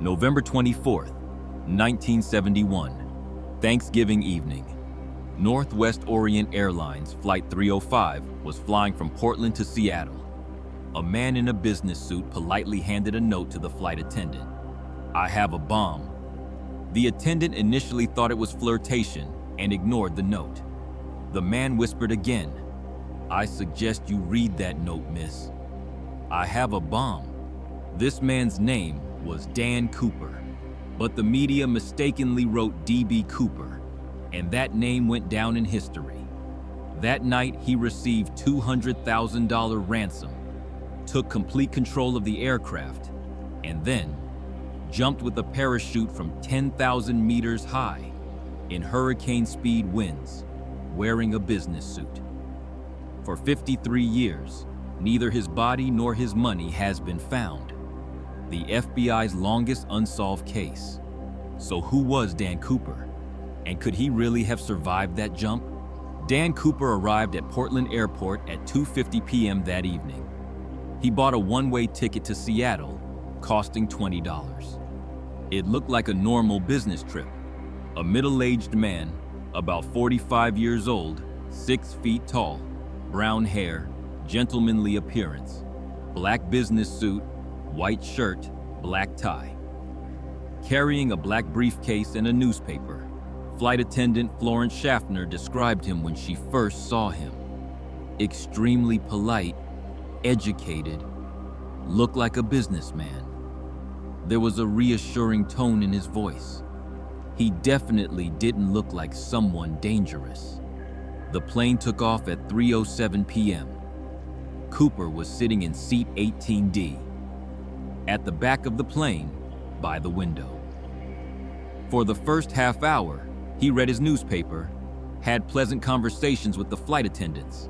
November 24th, 1971, Thanksgiving evening. Northwest Orient Airlines Flight 305 was flying from Portland to Seattle. A man in a business suit politely handed a note to the flight attendant. "I have a bomb." The attendant initially thought it was flirtation and ignored the note. The man whispered again, "I suggest you read that note, miss. I have a bomb." This man's name was Dan Cooper, but the media mistakenly wrote D.B. Cooper, and that name went down in history. That night, he received $200,000 ransom, took complete control of the aircraft, and then jumped with a parachute from 10,000 meters high in hurricane-speed winds, wearing a business suit. For 53 years, neither his body nor his money has been found. The FBI's longest unsolved case. So who was Dan Cooper? And could he really have survived that jump? Dan Cooper arrived at Portland Airport at 2:50 p.m. that evening. He bought a one-way ticket to Seattle, costing $20. It looked like a normal business trip. A middle-aged man, about 45 years old, 6 feet tall, brown hair, gentlemanly appearance, black business suit, white shirt, black tie. Carrying a black briefcase and a newspaper, flight attendant Florence Schaffner described him when she first saw him. Extremely polite, educated, looked like a businessman. There was a reassuring tone in his voice. He definitely didn't look like someone dangerous. The plane took off at 3:07 p.m. Cooper was sitting in seat 18D, at the back of the plane, by the window. For the first half hour, he read his newspaper, had pleasant conversations with the flight attendants.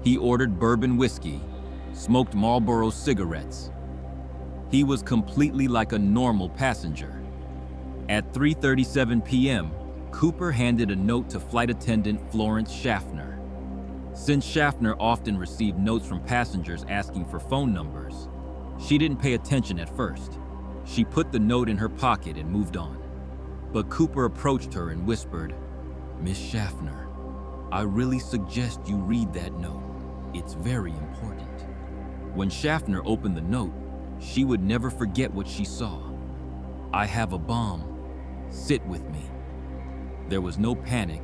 He ordered bourbon whiskey, smoked Marlboro cigarettes. He was completely like a normal passenger. At 3:37 p.m., Cooper handed a note to flight attendant Florence Schaffner. Since Schaffner often received notes from passengers asking for phone numbers, she didn't pay attention at first. She put the note in her pocket and moved on. But Cooper approached her and whispered, "Miss Schaffner, I really suggest you read that note. It's very important." When Schaffner opened the note, she would never forget what she saw. "I have a bomb. Sit with me." There was no panic,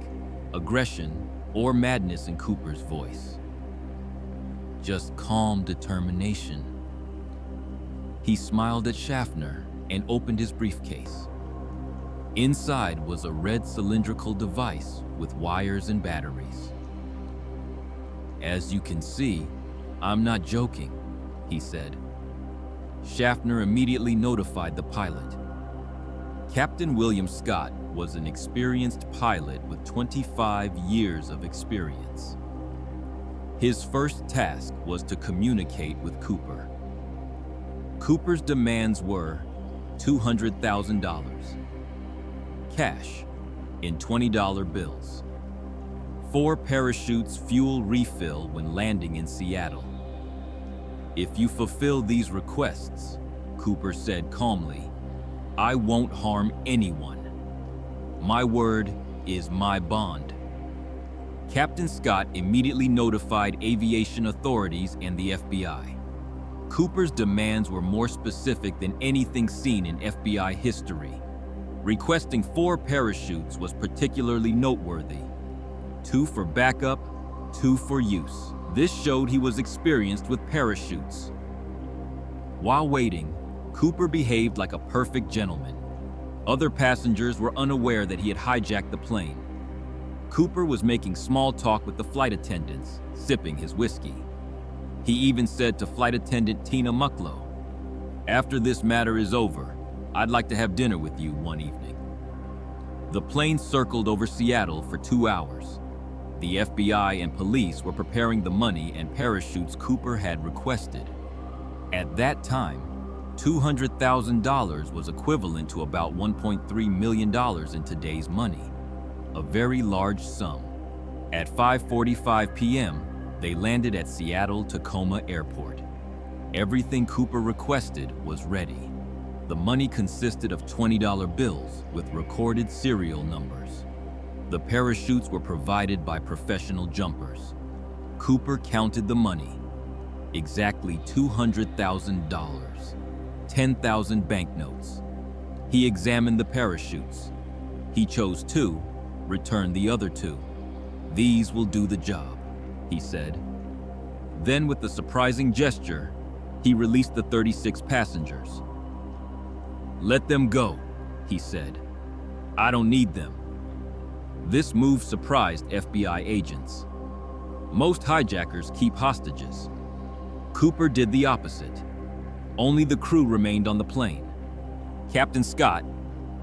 aggression, or madness in Cooper's voice. Just calm determination. He smiled at Schaffner and opened his briefcase. Inside was a red cylindrical device with wires and batteries. "As you can see, I'm not joking," he said. Schaffner immediately notified the pilot. Captain William Scott was an experienced pilot with 25 years of experience. His first task was to communicate with Cooper. Cooper's demands were $200,000, cash in $20 bills, 4 parachutes fuel refill when landing in Seattle. "If you fulfill these requests," Cooper said calmly, "I won't harm anyone. My word is my bond." Captain Scott immediately notified aviation authorities and the FBI. Cooper's demands were more specific than anything seen in FBI history. Requesting 4 parachutes was particularly noteworthy. 2 for backup, 2 for use. This showed he was experienced with parachutes. While waiting, Cooper behaved like a perfect gentleman. Other passengers were unaware that he had hijacked the plane. Cooper was making small talk with the flight attendants, sipping his whiskey. He even said to flight attendant Tina Mucklow, "After this matter is over, I'd like to have dinner with you one evening." The plane circled over Seattle for 2 hours. The FBI and police were preparing the money and parachutes Cooper had requested. At that time, $200,000 was equivalent to about $1.3 million in today's money, a very large sum. At 5:45 p.m., they landed at Seattle-Tacoma Airport. Everything Cooper requested was ready. The money consisted of $20 bills with recorded serial numbers. The parachutes were provided by professional jumpers. Cooper counted the money. Exactly $200,000. 10,000 banknotes. He examined the parachutes. He chose 2, returned the other 2. "These will do the job," he said. Then, with a surprising gesture, he released the 36 passengers. "Let them go," he said. "I don't need them." This move surprised FBI agents. Most hijackers keep hostages. Cooper did the opposite. Only the crew remained on the plane. Captain Scott,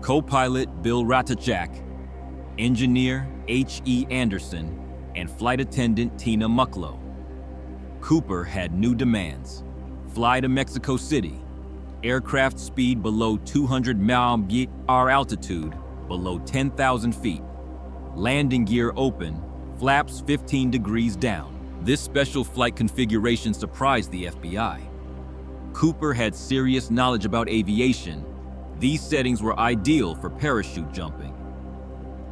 co-pilot Bill Ratachak, engineer H.E. Anderson, and flight attendant Tina Mucklow. Cooper had new demands. Fly to Mexico City. Aircraft speed below 200 mph altitude, below 10,000 feet. Landing gear open, flaps 15 degrees down. This special flight configuration surprised the FBI. Cooper had serious knowledge about aviation. These settings were ideal for parachute jumping.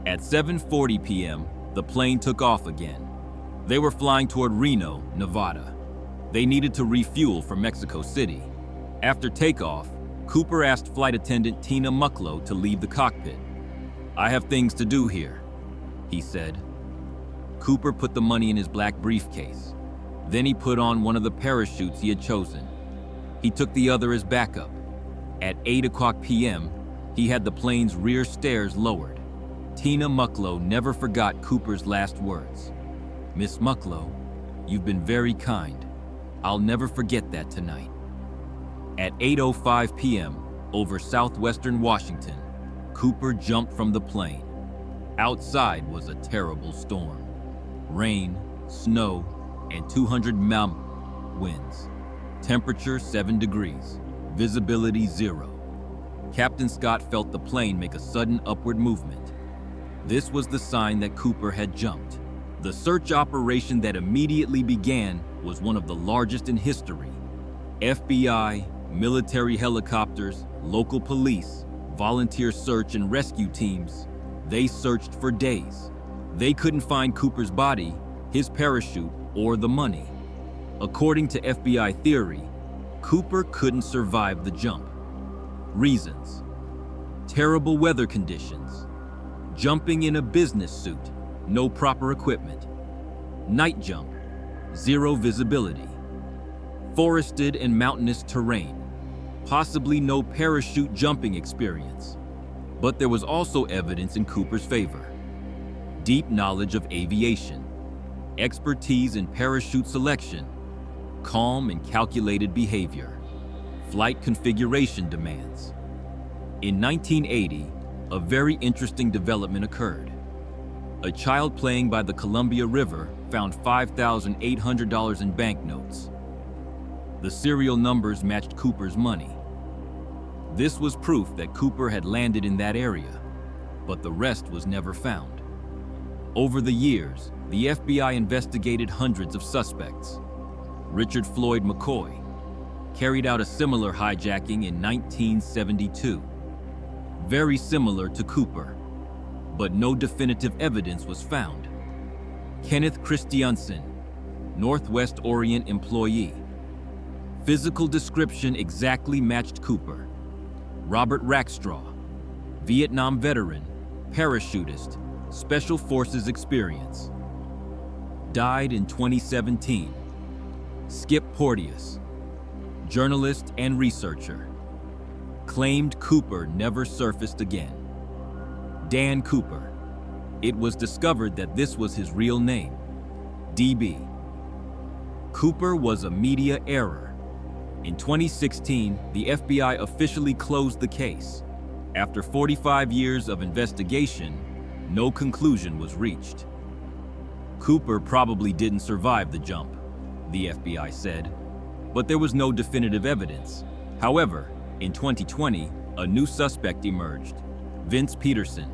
At 7:40 p.m., the plane took off again. They were flying toward Reno, Nevada. They needed to refuel for Mexico City. After takeoff, Cooper asked flight attendant Tina Mucklow to leave the cockpit. "I have things to do here," he said. Cooper put the money in his black briefcase. Then he put on one of the parachutes he had chosen. He took the other as backup. At 8 p.m., he had the plane's rear stairs lowered. Tina Mucklow never forgot Cooper's last words. "Miss Mucklow, you've been very kind. I'll never forget that tonight." At 8:05 p.m., over southwestern Washington, Cooper jumped from the plane. Outside was a terrible storm. Rain, snow, and 200 mph winds. Temperature 7 degrees. Visibility 0. Captain Scott felt the plane make a sudden upward movement. This was the sign that Cooper had jumped. The search operation that immediately began was one of the largest in history. FBI, military helicopters, local police, volunteer search and rescue teams, they searched for days. They couldn't find Cooper's body, his parachute, or the money. According to FBI theory, Cooper couldn't survive the jump. Reasons: terrible weather conditions, jumping in a business suit, no proper equipment, night jump, 0 visibility, forested and mountainous terrain, possibly no parachute jumping experience. But there was also evidence in Cooper's favor: deep knowledge of aviation, expertise in parachute selection, calm and calculated behavior, flight configuration demands. In 1980, a very interesting development occurred. A child playing by the Columbia River found $5,800 in banknotes. The serial numbers matched Cooper's money. This was proof that Cooper had landed in that area, but the rest was never found. Over the years, the FBI investigated hundreds of suspects. Richard Floyd McCoy carried out a similar hijacking in 1972, very similar to Cooper, but no definitive evidence was found. Kenneth Christiansen, Northwest Orient employee. Physical description exactly matched Cooper. Robert Rackstraw, Vietnam veteran, parachutist, Special Forces experience. Died in 2017. Skip Porteous, journalist and researcher. Claimed Cooper never surfaced again. Dan Cooper. It was discovered that this was his real name, DB. Cooper was a media error. In 2016, the FBI officially closed the case. After 45 years of investigation, no conclusion was reached. Cooper probably didn't survive the jump, the FBI said, but there was no definitive evidence. However, in 2020, a new suspect emerged: Vince Peterson,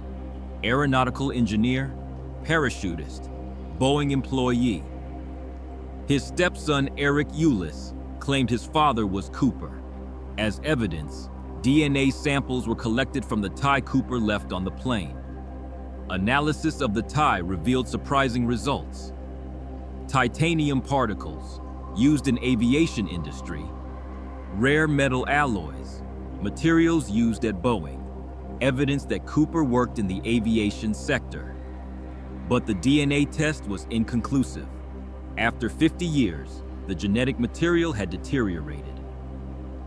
aeronautical engineer, parachutist, Boeing employee. His stepson, Eric Eulis, claimed his father was Cooper. As evidence, DNA samples were collected from the tie Cooper left on the plane. Analysis of the tie revealed surprising results. Titanium particles, used in aviation industry, rare metal alloys, materials used at Boeing, evidence that Cooper worked in the aviation sector. But the DNA test was inconclusive. After 50 years, the genetic material had deteriorated.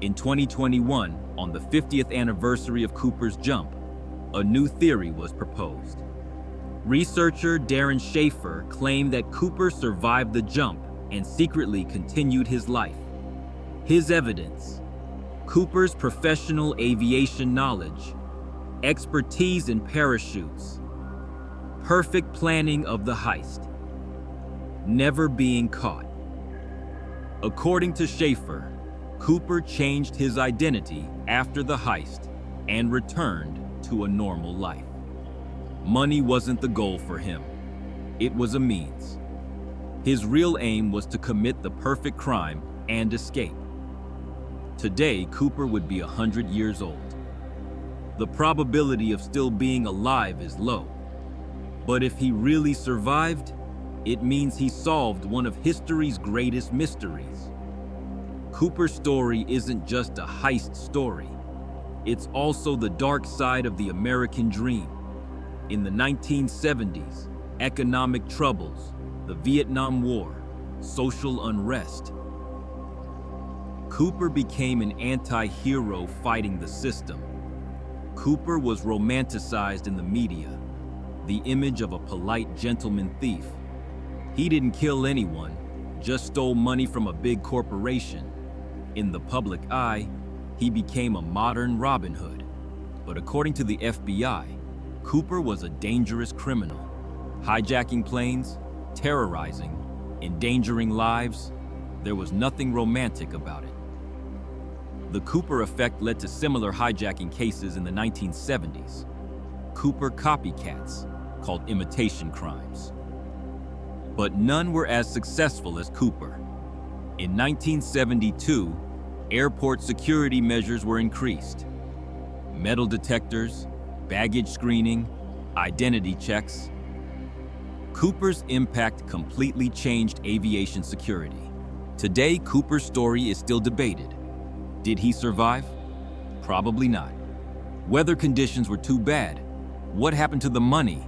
In 2021, on the 50th anniversary of Cooper's jump, a new theory was proposed. Researcher Darren Schaefer claimed that Cooper survived the jump and secretly continued his life. His evidence: Cooper's professional aviation knowledge, expertise in parachutes, perfect planning of the heist, never being caught. According to Schaefer, Cooper changed his identity after the heist and returned to a normal life. Money wasn't the goal for him. It was a means. His real aim was to commit the perfect crime and escape. Today, Cooper would be 100 years old. The probability of still being alive is low. But if he really survived, it means he solved one of history's greatest mysteries. Cooper's story isn't just a heist story. It's also the dark side of the American dream. In the 1970s, economic troubles, the Vietnam War, social unrest. Cooper became an anti-hero fighting the system. Cooper was romanticized in the media, the image of a polite gentleman thief. He didn't kill anyone, just stole money from a big corporation. In the public eye, he became a modern Robin Hood. But according to the FBI, Cooper was a dangerous criminal, hijacking planes, terrorizing, endangering lives. There was nothing romantic about it. The Cooper effect led to similar hijacking cases in the 1970s. Cooper copycats, called imitation crimes. But none were as successful as Cooper. In 1972, airport security measures were increased. Metal detectors, baggage screening, identity checks. Cooper's impact completely changed aviation security. Today, Cooper's story is still debated. Did he survive? Probably not. Weather conditions were too bad. What happened to the money?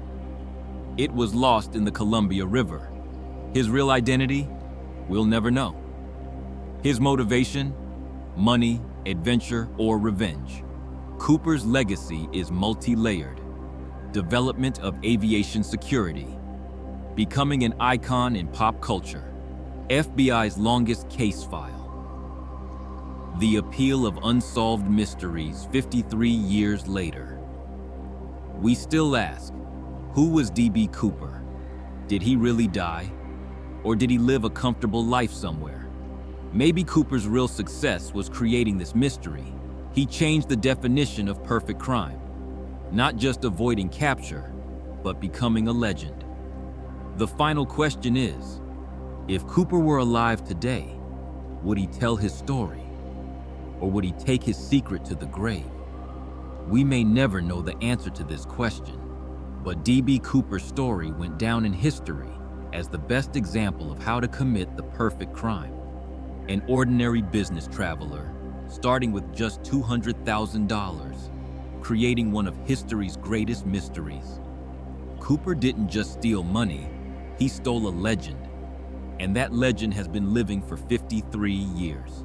It was lost in the Columbia River. His real identity? We'll never know. His motivation? Money, adventure, or revenge. Cooper's legacy is multi-layered. Development of aviation security. Becoming an icon in pop culture. FBI's longest case file. The appeal of unsolved mysteries 53 years later. We still ask, who was D.B. Cooper? Did he really die? Or did he live a comfortable life somewhere? Maybe Cooper's real success was creating this mystery. He changed the definition of perfect crime. Not just avoiding capture, but becoming a legend. The final question is, if Cooper were alive today, would he tell his story? Or would he take his secret to the grave? We may never know the answer to this question, but D.B. Cooper's story went down in history as the best example of how to commit the perfect crime. An ordinary business traveler, starting with just $200,000, creating one of history's greatest mysteries. Cooper didn't just steal money, he stole a legend, and that legend has been living for 53 years.